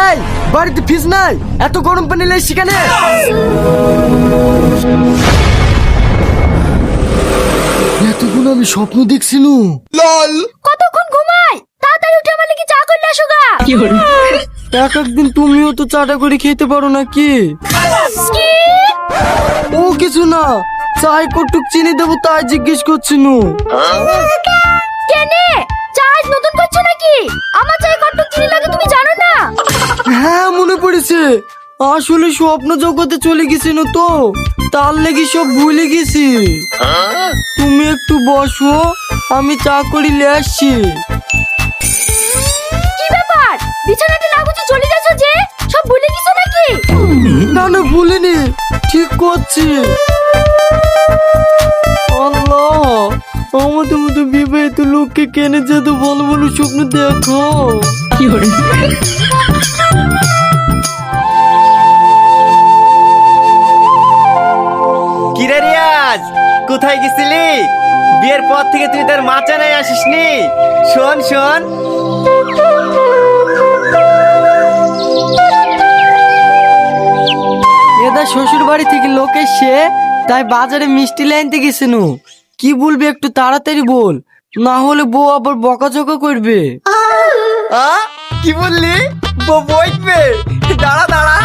এই বাড়িতে ফিস নাই, এত গরম পানি লাই সেখানে। এতক্ষণ আমি স্বপ্ন দেখছি নু। কতক্ষণ ঘুমাই? তাড়াতাড়ি উঠে আমার লাগি চা করলে আসো গা। এক একদিন তুমিও তো চাটা করে খেতে পারো নাকি? কি? ও কিছু না, চাই কটুক চিনি দেবো তাই জিজ্ঞেস করছি নু। কেনে চা আজ নতুন করছো নাকি? আমার চাই কত চিনি লাগে তুমি জানো না? হ্যাঁ মনে পড়েছে, আসলে স্বপ্ন জগতে চলে গেছি না তো, তার লেগে সব ভুলে গেছি। তুমি একটু বসো, আমি চা করে নিয়ে আসছি। কি ব্যাপার? বিছানাতে না গুছে চলে যাচ্ছো যে? সব ভুলে গেছো নাকি? না না ভুলিনি, ঠিক করছি। আল্লাহ, আমাদের মতো বিবাহিত লোককে কেনে যেত ভালো ভালো স্বপ্ন দেখো। কিরে রিয়াজ, কোথায় গেছিলি? বিয়ের পর থেকে তুই তোর মাচানায় আসিসনি। শোন শোন, এদা শ্বশুর বাড়ি থেকে লোক এসে, তাই বাজারে মিষ্টি লাইনতে গেছিল। কি বলবি একটু তাড়াতাড়ি বল, না হলে বউ আবার বকাঝকা করবে। কি বললি? বইবে? দাঁড়া দাঁড়া।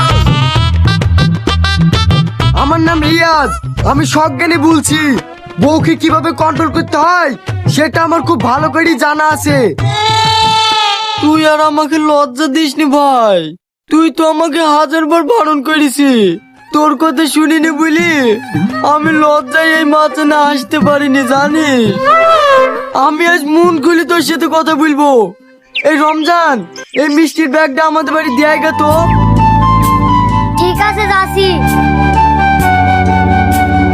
আমার নাম রিয়াজ, আমি সজ্ঞানী বলছি। বউকে কিভাবে কন্ট্রোল করতে হয় সেটা আমার খুব ভালো করেই জানা আছে। তুই আর আমাকে লজ্জা দিসনি ভাই, তুই তো আমাকে 1000 বার বারণ করেছি। তোর কথা শুনিনি বলি আমি লজ্জায় এই মাথা না আসতে পারিনি জানিস। আমি আজ মন খুলে তোর সাথে কথা বলবো। এই রমজান, এই মিষ্টির ব্যাগটা আমাদের বাড়ি দেয় গে তো। ঠিক আছে দাসি।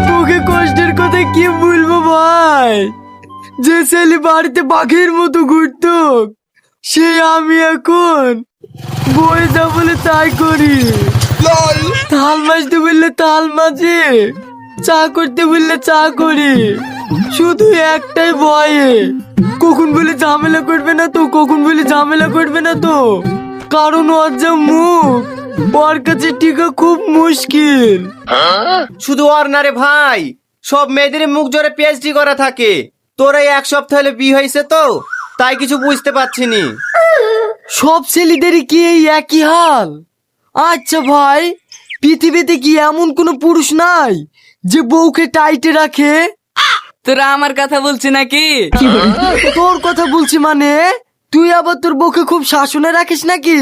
তোকে কষ্টের কথা কি বলবো ভাই, যে ছেলে বাড়িতে পাখির মতো ঘুরতো সে আমি এখন বয়ে যা বলে তাই করি। তাল মাজতে বললে তাল মাঝে, চা করতে বললে চা করি, শুধু একটাই ভয়ে কখন বলে ঝামেলা করবে না তো, কখন বলে ঝামেলা করবে না তো। কারণ ওর যা মুখ, ওর কাছে টিকা খুব মুশকিল। শুধু আর না রে ভাই, সব মেয়েদের মুখ জোরে পিএইচডি করা থাকে। তোর এই এক সপ্তাহ হলে বিয়ে হয়েছে তো, তাই কিছু বুঝতে পারছিনি। সব ছেলেদেরই কি এই একই হাল? আচ্ছা ভাই, পৃথিবীতে কি এমন কোনো পুরুষ নাই যে বউকে টাইটে রাখে? তোরা আমার কথা বলছি নাকি? তোর কথা বলছি মানে, তুই আবার তোর বউকে খুব শাসনে রাখিস নাকি?